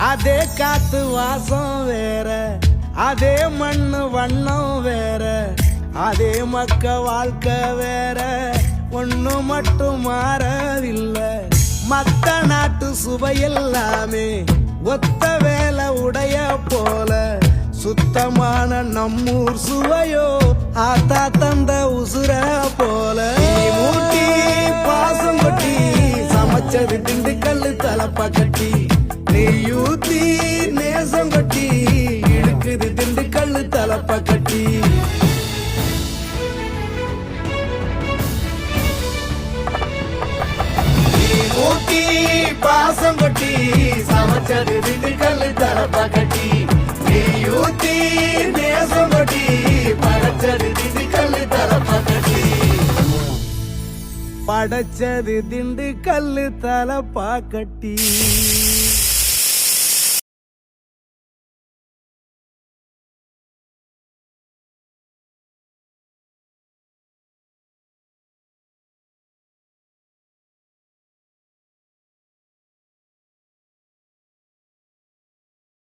அதே காத்து வாசம் வேற, அதே மண்ணு வண்ணம் வேற, அதே மக்க வாழ்க்கை வேற, ஒண்ணு மட்டும் மாறவில்லை. மத்த நாட்டு சுவையெல்லாமே ஒத்த வேலை உடைய போல, சுத்தமான நம்மூர் சுவையோ ஆத்தா தந்த உசுர போல. மூட்டி பாசம் கொட்டி சமைச்சது திண்டுக்கல்லு தலப்பா கட்டி, நெய்யூத்தி நேசம் கொட்டி இழுக்குது திண்டுக்கல்லு தலப்பா கட்டி. மூட்டி பாசம் கொட்டி சமைச்சது திண்டுக்கல்லு தலப்பா கட்டி, நெய்யூத்தி நேசம் கொட்டி படைச்சது திண்டுக்கல்லு தலப்பா கட்டி. படைச்சது திண்டுக்கல்லு தலப்பா கட்டி.